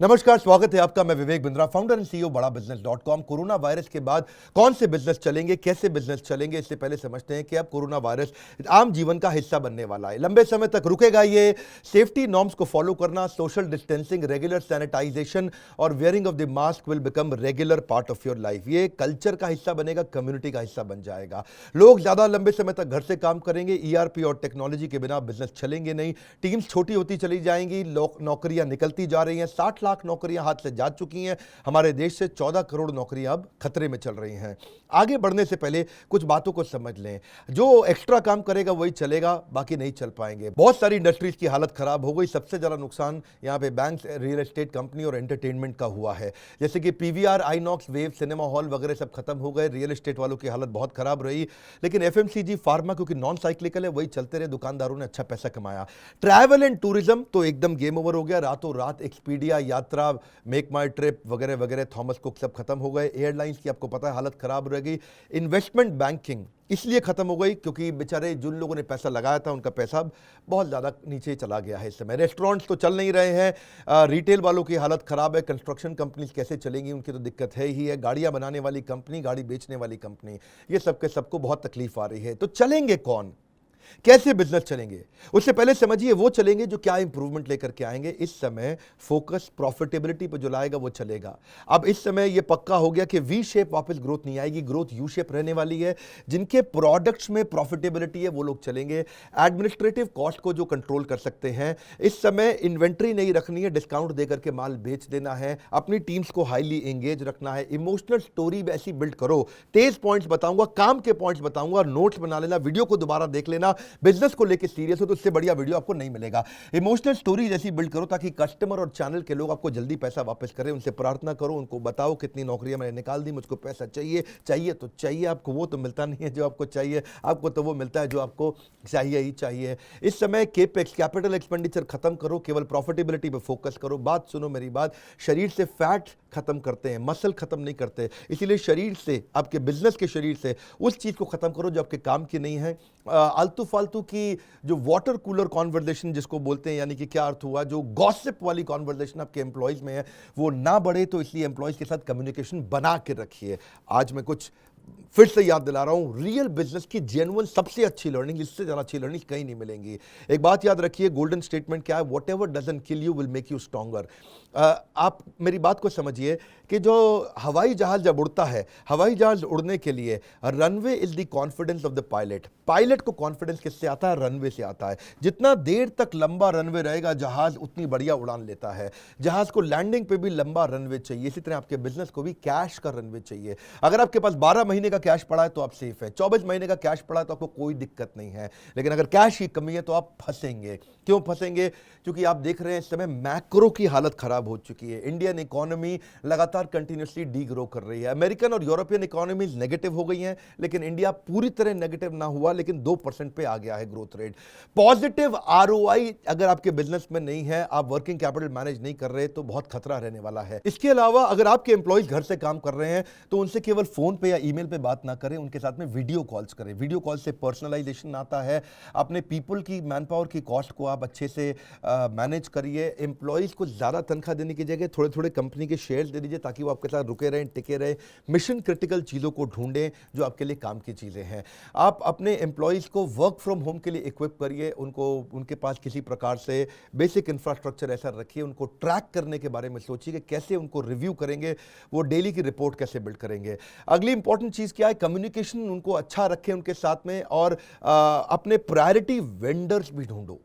नमस्कार, स्वागत है आपका। मैं Vivek Bindra, founder and CEO बड़ा बिजनेस .com। कोरोना वायरस के बाद कौन से बिजनेस चलेंगे, कैसे बिजनेस चलेंगे, इससे पहले समझते हैं कि अब कोरोना वायरस आम जीवन का हिस्सा बनने वाला है। लंबे समय तक रुकेगा ये। सेफ्टी नॉर्म्स को फॉलो करना, सोशल डिस्टेंसिंग, रेगुलर सैनिटाइजेशन और wearing of the mask will become regular part of your life. ये कल्चर का हिस्सा बनेगा, कम्युनिटी का हिस्सा बन जाएगा। लोग ज्यादा लंबे समय तक घर से काम करेंगे। ERP और टेक्नोलॉजी के बिना बिजनेस चलेंगे नहीं। टीम्स छोटी होती चली जाएंगी, नौकरियां निकलती जा रही हैं। 60 लाख नौकरियां हाथ से जा चुकी हैं। हमारे देश से 14 करोड़ नौकरियां अब खतरे में चल रही हैं। आगे बढ़ने से पहले कुछ बातों को समझ लें। जो एक्स्ट्रा काम करेगा वही चलेगा, बाकी नहीं चल पाएंगे। बहुत सारी इंडस्ट्रीज की हालत खराब हो गई। सबसे ज्यादा नुकसान यहां पे बैंक, रियल एस्टेट कंपनी और एंटरटेनमेंट का हुआ है। जैसे कि PVR, INOX, wave, cinema hall वगैरह सब खत्म हो गए। रियल एस्टेट वालों की हालत बहुत खराब रही। लेकिन FMCG, फार्मा क्योंकि नॉन साइक्लिकल है, वही चलते रहे। दुकानदारों ने अच्छा पैसा कमाया। ट्रैवल एंड टूरिज्म तो एकदम गेम ओवर हो गया। रातों रात एक्सपीडिया, यात्रा, मेक माई ट्रिप वगैरह वगैरह, थॉमस कुक सब खत्म हो गए। एयरलाइंस की आपको पता है हालत खराब रह गई। इन्वेस्टमेंट बैंकिंग इसलिए खत्म हो गई क्योंकि बेचारे जिन लोगों ने पैसा लगाया था उनका पैसा बहुत ज़्यादा नीचे चला गया है इस समय। रेस्टोरेंट्स तो चल नहीं रहे हैं। रिटेल वालों की हालत खराब है। कंस्ट्रक्शन कंपनीज कैसे चलेंगी, उनकी तो दिक्कत है ही है। गाड़ियां बनाने वाली कंपनी, गाड़ी बेचने वाली कंपनी, ये सबको बहुत तकलीफ आ रही है। तो चलेंगे कौन, कैसे बिजनेस चलेंगे? उससे पहले समझिए वो चलेंगे जो क्या इंप्रूवमेंट लेकर के आएंगे। इस समय फोकस प्रॉफिटेबिलिटी पर जो लाएगा वो चलेगा। अब इस समय ये पक्का हो गया कि V शेप वापस ग्रोथ नहीं आएगी, ग्रोथ U शेप रहने वाली है। जिनके प्रोडक्ट्स में प्रॉफिटेबिलिटी है वो लोग चलेंगे। एडमिनिस्ट्रेटिव कॉस्ट को जो कंट्रोल कर सकते हैं, इस समय इन्वेंट्री नहीं रखनी है, डिस्काउंट देकर के माल बेच देना है। अपनी टीम्स को हाईली एंगेज रखना है। इमोशनल स्टोरी ऐसी बिल्ड करो। तेज पॉइंट्स बताऊंगा, काम के पॉइंट्स बताऊंगा, नोट्स बना लेना, वीडियो को दोबारा देख लेना। बिजनेस को लेकर सीरियस हो तो उससे बढ़िया वीडियो आपको नहीं मिलेगा। इमोशनल स्टोरी जैसी बिल्ड करो ताकि कस्टमर और चैनल के लोग आपको जल्दी पैसा वापस करें। उनसे प्रार्थना करो, उनको बताओ कितनी नौकरियां मैंने निकाल दी, मुझको पैसा चाहिए। चाहिए तो चाहिए, आपको वो तो मिलता नहीं है जो आपको चाहिए, आपको तो वो मिलता है जो आपको चाहिए ही चाहिए। इस समय केपेक्स, कैपिटल एक्सपेंडिचर खत्म करो, केवल प्रॉफिटेबिलिटी पे फोकस करो। बात सुनो मेरी बात, शरीर से फैट खत्म करते हैं, मसल खत्म नहीं करते। इसीलिए शरीर से, आपके बिजनेस के शरीर से उस चीज को खत्म करो जो आपके काम की नहीं है। आलतू फालतू की जो वाटर कूलर कॉन्वर्सेशन जिसको बोलते हैं, यानी कि क्या अर्थ हुआ, जो गॉसिप वाली कॉन्वर्सेशन आपके एम्प्लॉयज में है वो ना बढ़े। तो इसलिए एम्प्लॉयज के साथ कम्युनिकेशन बना के रखिए। आज मैं कुछ फिर से याद दिला रहा हूं, रियल बिजनेस की जेन्युइन सबसे अच्छी लर्निंग, इससे ज्यादा अच्छी लर्निंग कहीं नहीं मिलेंगी। एक बात याद रखिए, गोल्डन स्टेटमेंट क्या है? What ever doesn't kill you will make you stronger. आप मेरी बात को समझिए कि जो हवाई जहाज जब उड़ता है, हवाई जहाज उड़ने के लिए runway is the confidence of the pilot. Pilot को कॉन्फिडेंस किससे आता है? रनवे से आता है। जितना देर तक लंबा रनवे रहेगा जहाज, उतनी बढ़िया उड़ान लेता है। जहाज को लैंडिंग पे भी लंबा रनवे चाहिए, इसी तरह आपके बिजनेस को भी कैश का रनवे चाहिए। अगर आपके पास 12 महीने का कैश पड़ा है तो आप सेफ है। 24 महीने का कैश पड़ा है तो आपको कोई दिक्कत नहीं है। लेकिन अगर कैश की कमी है तो आप फंसेंगे। क्यों फंसेंगे? क्योंकि आप देख रहे हैं इस समय मैक्रो की हालत खराब हो चुकी है। इंडियन इकोनॉमी लगातार कंटिन्यूसली डी ग्रो कर रही है। अमेरिकन और यूरोपियन इकोनॉमीज नेगेटिव हो गई हैं, लेकिन इंडिया पूरी तरह नेगेटिव ना हुआ, लेकिन 2% पे आ गया है ग्रोथ रेट। पॉजिटिव ROI अगर आपके बिजनेस में नहीं है, आप वर्किंग कैपिटल मैनेज नहीं कर रहे, तो बहुत खतरा रहने वाला है। इसके अलावा अगर आपके एम्प्लॉयज घर से काम कर रहे हैं तो उनसे केवल फोन पे या ईमेल पे बात ना करें, उनके साथ में वीडियो कॉल्स करें। वीडियो कॉल से पर्सनलाइजेशन आता है। अपने पीपल की, मैन पावर की कॉस्ट को आप अच्छे से मैनेज करिए। एम्प्लॉयज को ज्यादा तनख्वाह देने की जगह थोड़े थोड़े कंपनी के शेयर्स दे दीजिए ताकि वो आपके साथ रुके रहें, टिके रहे। मिशन क्रिटिकल चीजों को ढूंढें जो आपके लिए काम की चीजें हैं। आप अपने एम्प्लॉयज को वर्क फ्रॉम होम के लिए इक्विप करिए। उनको, उनके पास किसी प्रकार से बेसिक इंफ्रास्ट्रक्चर ऐसा रखिए। उनको ट्रैक करने के बारे में सोचिए कि कैसे उनको रिव्यू करेंगे, वो डेली की रिपोर्ट कैसे बिल्ड करेंगे। अगली इंपॉर्टेंट चीज क्या है? कम्युनिकेशन उनको अच्छा रखें उनके साथ में। और अपने प्रायोरिटी वेंडर्स भी ढूंढो।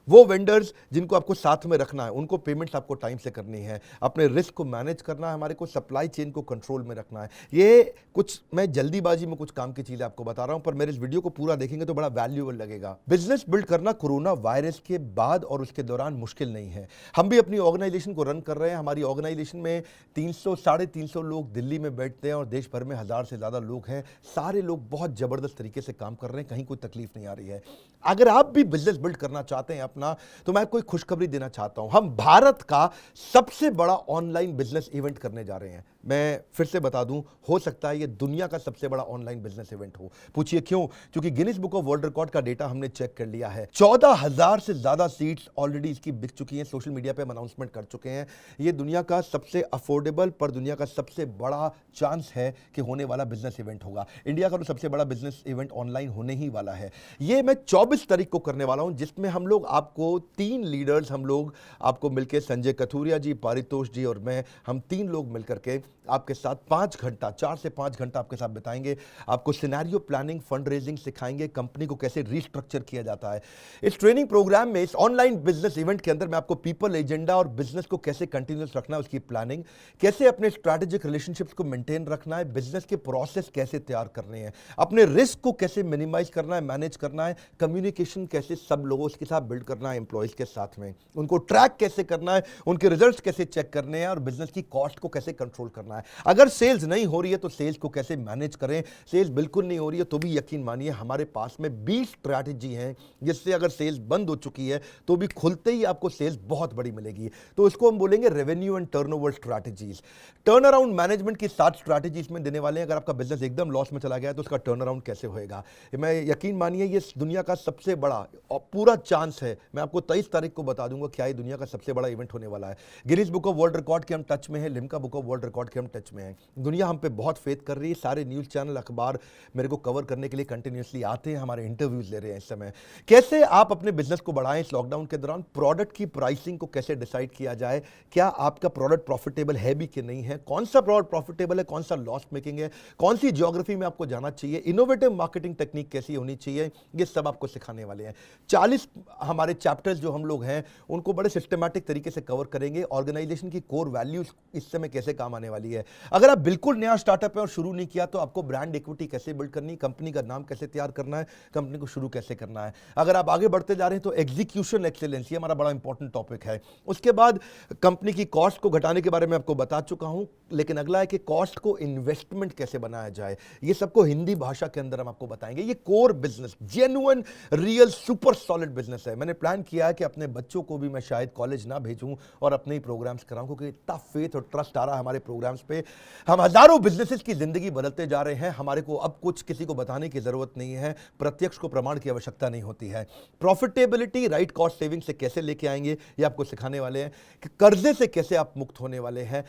वो वेंडर्स जिनको आपको साथ में रखना है, उनको पेमेंट्स आपको टाइम से करनी है। अपने रिस्क को मैनेज करना है, हमारे को सप्लाई चेन को कंट्रोल में रखना है। ये कुछ मैं जल्दीबाजी में कुछ काम की चीजें आपको बता रहा हूं, पर मेरे इस वीडियो को पूरा देखेंगे तो बड़ा वैल्यूएबल लगेगा। बिजनेस बिल्ड करना कोरोना वायरस के बाद और उसके दौरान मुश्किल नहीं है। हम भी अपनी ऑर्गेनाइजेशन को रन कर रहे हैं। हमारी ऑर्गेनाइजेशन में 300-350 लोग दिल्ली में बैठते हैं और देश भर में 1000 से ज्यादा लोग हैं। सारे लोग बहुत जबरदस्त तरीके से काम कर रहे हैं, कहीं कोई तकलीफ नहीं आ रही है। अगर आप भी बिजनेस बिल्ड करना चाहते हैं अपना, तो मैं कोई खुशखबरी देना चाहता हूं। हम भारत का सबसे बड़ा ऑनलाइन बिजनेस इवेंट करने जा रहे हैं। मैं फिर से बता दूं, हो सकता है ये दुनिया का सबसे बड़ा ऑनलाइन बिजनेस इवेंट हो। पूछिए क्यों? क्योंकि Guinness book of world record का डेटा हमने चेक कर लिया है। 14,000 से ज्यादा सीट्स ऑलरेडी इसकी बिक चुकी हैं, सोशल मीडिया पे अनाउंसमेंट कर चुके हैं। ये दुनिया का सबसे अफोर्डेबल पर दुनिया का सबसे बड़ा चांस है कि होने वाला बिजनेस इवेंट होगा। इंडिया का तो सबसे बड़ा बिजनेस इवेंट ऑनलाइन होने ही वाला है। ये मैं 24 तारीख को करने वाला हूं, जिसमें हम लोग आपको 3 लीडर्स, हम लोग आपको मिलकर, संजय कथूरिया जी, पारितोष जी और मैं, हम 3 लोग मिलकर के आपके साथ 5 घंटा, 4 से 5 घंटा आपके साथ बिताएंगे। आपको सिनेरियो प्लानिंग, फंड रेजिंग सिखाएंगे, कंपनी को कैसे रीस्ट्रक्चर किया जाता है। इस ट्रेनिंग प्रोग्राम में, इस ऑनलाइन बिजनेस इवेंट के अंदर मैं आपको पीपल एजेंडा और बिजनेस को कैसे कंटिन्यूस रखना है उसकी प्लानिंग, कैसे अपने स्ट्रैटेजिक रिलेशनशिप्स को मेंटेन रखना है, बिजनेस के प्रोसेस कैसे तैयार करने हैं, अपने रिस्क को कैसे मिनिमाइज करना है, मैनेज करना है, कम्युनिकेशन कैसे सब लोगों के साथ बिल्ड करना है, एम्प्लॉयज के साथ में उनको ट्रैक कैसे करना है, उनके रिजल्ट्स कैसे चेक करने हैं और बिजनेस की कॉस्ट को कैसे कंट्रोल करना है। अगर सेल्स नहीं हो रही है तो सेल्स को कैसे मैनेज करें, सेल्स बिल्कुल नहीं हो रही है तो भी यकीन मानिए हमारे पास में 20 स्ट्रैटेजी हैं, जिससे अगर सेल्स बंद हो चुकी है तो भी खुलते ही आपको सेल्स बहुत बड़ी मिलेगी। तो इसको हम बोलेंगे revenue and turnover strategies. Turn around management की 7 स्ट्रैटेजीज में देने वाले हैं। अगर आपका बिजनेस एकदम लॉस में चला गया है तो उसका टर्न अराउंड कैसे होएगा। मैं यकीन मानिए ये दुनिया का सबसे बड़ा और पूरा चांस है। मैं आपको 23 तारीख को बता दूंगा क्या ये दुनिया का सबसे बड़ा इवेंट होने वाला है। Guinness book of world record के हम टच में है, Limca book of world record के हम टच में है। दुनिया हम पे बहुत फेथ कर रही है। सारे न्यूज़ चैनल, अखबार मेरे को कवर करने के लिए कंटिन्यूसली आते हैं, हमारे इंटरव्यूज ले रहे हैं इस समय। कैसे आप अपने बिजनेस को बढ़ाएं इस लॉकडाउन के दौरान, प्रोडक्ट की प्राइसिंग को कैसे डिसाइड किया जाए, क्या आपका प्रोडक्ट प्रॉफिटेबल है भी कि नहीं है, कौन सा प्रोडक्ट प्रॉफिटेबल है, कौन सा लॉस मेकिंग है, कौन सी ज्योग्राफी में आपको जाना चाहिए, इनोवेटिव मार्केटिंग टेक्निक कैसी होनी चाहिए, ये सब आपको सिखाने वाले हैं। 40 हमारे चैप्टर्स जो हम लोग हैं उनको बड़े सिस्टमैटिक तरीके से कवर करेंगे। ऑर्गेनाइजेशन की कोर वैल्यूज इस समय कैसे काम आने वाली है। अगर आप बिल्कुल नया स्टार्टअप है और शुरू नहीं किया तो आपको ब्रांड इक्विटी कैसे बिल्ड करनी, कंपनी का नाम कैसे तैयार करना है, कंपनी को शुरू कैसे करना है। अगर आप आगे बढ़ते जा रहे हैं तो एग्जीक्यूशन एक्सीलेंस, ये हमारा बड़ा इंपॉर्टेंट टॉपिक है। उसके बाद कंपनी की कॉस्ट को घटाने के बारे में आपको बता चुका हूं, लेकिन अगला है कि कॉस्ट को इन्वेस्टमेंट कैसे बनाया जाए। ये सबको हिंदी भाषा के अंदर हम आपको बताएंगे। ये core business, genuine, real, super solid business है। मैंने प्लान किया है कि अपने बच्चों को भी मैं शायद कॉलेज ना भेजूं और अपने ही प्रोग्राम्स कराऊं, क्योंकि इतना फेथ और ट्रस्ट आ रहा है हमारे प्रोग्राम्स पे। हम हजारों बिजनेसेस की जिंदगी बदलते जा रहे हैं। हमारे को अब कुछ किसी को बताने की जरूरत नहीं है, प्रत्यक्ष को प्रमाण की आवश्यकता नहीं होती है। प्रॉफिटेबिलिटी, राइट कॉस्ट सेविंग से कैसे लेके आएंगे ये आपको सिखाने वाले हैं। कि कर्जे से कैसे आप मुक्त होने वाले हैं।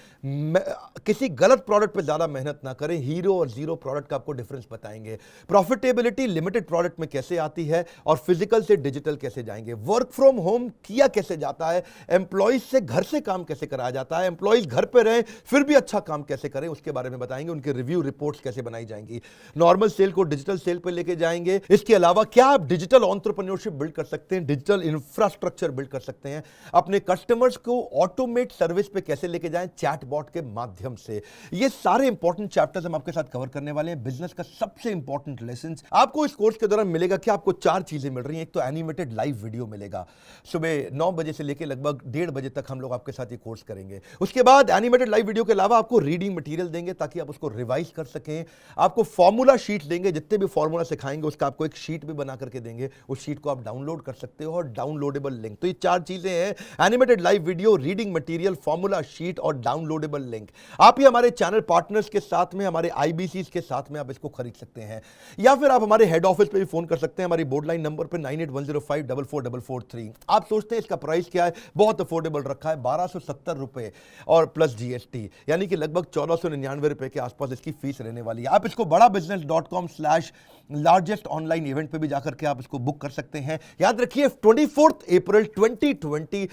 किसी गलत प्रोडक्ट पे ज्यादा मेहनत ना करें, हीरो और जीरो प्रोडक्ट का आपको डिफरेंस बताएंगे। प्रॉफिटेबिलिटी लिमिटेड प्रोडक्ट में कैसे आती है और फिजिकल से डिजिटल कैसे जाएंगे। वर्क फ्रॉम होम किया कैसे जाता है, एम्प्लॉइज से घर से काम कैसे कराया जाता है, एम्प्लॉइज घर पे रहें फिर भी अच्छा काम कैसे करें उसके बारे में बताएंगे। उनके रिव्यू रिपोर्ट्स कैसे बनाई जाएंगी। नॉर्मल सेल को डिजिटल सेल पे लेके जाएंगे। इसके अलावा क्या आप डिजिटल एंटरप्रेन्योरशिप बिल्ड कर सकते हैं, डिजिटल इंफ्रास्ट्रक्चर बिल्ड कर सकते हैं। अपने कस्टमर्स को ऑटोमेट सर्विस पे कैसे लेके जाएं चैटबॉट के माध्यम से। ये सारे इंपॉर्टेंट चैप्टर्स हम आपके साथ कवर करने वाले हैं। बिजनेस का सबसे इंपॉर्टेंट लेसन आपको इस कोर्स के दौरान मिलेगा कि आपको 4 चीजें मिल रही हैं। एक तो एनिमेटेड लाइव वीडियो मिलेगा, सुबह 9 बजे से लेकर लगभग 1:30 बजे तक हम लोग आपके साथ ये कोर्स करेंगे। उसके बाद एनिमेटेड लाइव वीडियो के अलावा आपको रीडिंग मटेरियल देंगे ताकि आप उसको रिवाइज कर सकें। आपको फॉर्मूला शीट देंगे, जितने भी फॉर्मूला सिखाएंगे उसका आपको एक शीट भी बना करके देंगे। उस शीट को आप डाउनलोड कर सकते हो और डाउनलोडेबल लिंक। तो ये 4 चीजें हैं, animated live video, reading material, formula sheet और डाउनलोडेबल लिंक। आप ही हमारे चैनल पार्टनर्स के साथ में, हमारे आईबीसी के साथ में आप इसको खरीद सकते हैं, या फिर आप हमारे हेड ऑफिस पे भी फोन कर सकते हैं, हमारी बोर्ड लाइन नंबर पे 9810544443। आप सोचते हैं इसका प्राइस क्या है, बहुत अफोर्डेबल रखा है, 1270 रुपए और प्लस जीएसटी, यानी कि लगभग 1499 रुपए के आसपास इसकी फीस रहने वाली है। आप इसको badabusiness.com/largest ऑनलाइन इवेंट पे भी जाकर के आप इसको बुक कर सकते हैं। याद रखिए 24 अप्रैल 2020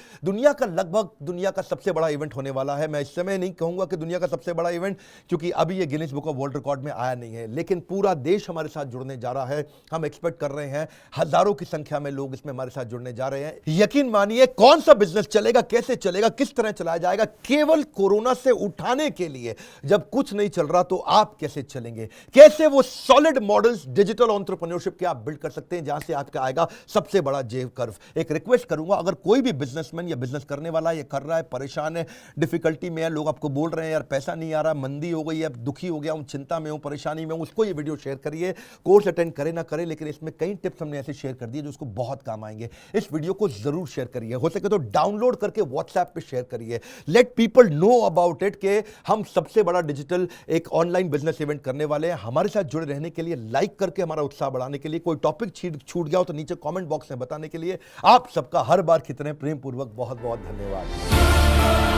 दुनिया का सबसे बड़ा इवेंट होने वाला है। मैं इस समय नहीं कहूंगा कि दुनिया का सबसे बड़ा इवेंट, क्योंकि अभी ये Guinness book of world record में आया नहीं है, लेकिन पूरा देश हमारे साथ जुड़ने जा रहा है। हम एक्सपेक्ट कर रहे हैं हजारों की संख्या में लोग इसमें हमारे साथ जुड़ने जा रहे हैं। यकीन मानिए कौन सा बिजनेस चलेगा, कैसे चलेगा, किस तरह चलाया जाएगा, केवल कोरोना से उठाने के लिए। जब कुछ नहीं चल रहा तो आप कैसे चलेंगे, कैसे वो सॉलिड मॉडल्स डिजिटल एंटरप्रेन्योरशिप के आप बिल्ड कर सकते हैं, जहां से आपका आएगा सबसे बड़ा जे कर्व। एक रिक्वेस्ट करूंगा, अगर कोई भी बिजनेसमैन या बिजनेस करने वाला ये कर रहा है, परेशान है, डिफिकल्टी में है, लोग आपको बोल रहे हैं यार पैसा नहीं आ रहा, मंदी हो गई है, दुखी हो गया हूं, चिंता में हूं, परेशानी में हूं, उसको ये वीडियो शेयर करिए। कोर्स अटेंड करे ना करे, लेकिन इसमें कई टिप्स हमने ऐसे शेयर कर दिए जो उसको बहुत काम आएंगे। इस वीडियो को जरूर शेयर करिए, हो सके तो डाउनलोड करके व्हाट्सएप पे शेयर करिए। Let people know about it के हम सबसे बड़ा डिजिटल एक ऑनलाइन बिजनेस इवेंट करने वाले हैं। हमारे साथ जुड़े रहने के लिए, लाइक करके हमारा उत्साह बढ़ाने के लिए, कोई टॉपिक छूट गया हो तो नीचे कमेंट बॉक्स में बताने के लिए आप सबका हर बार कितने प्रेम पूर्वक बहुत बहुत धन्यवाद।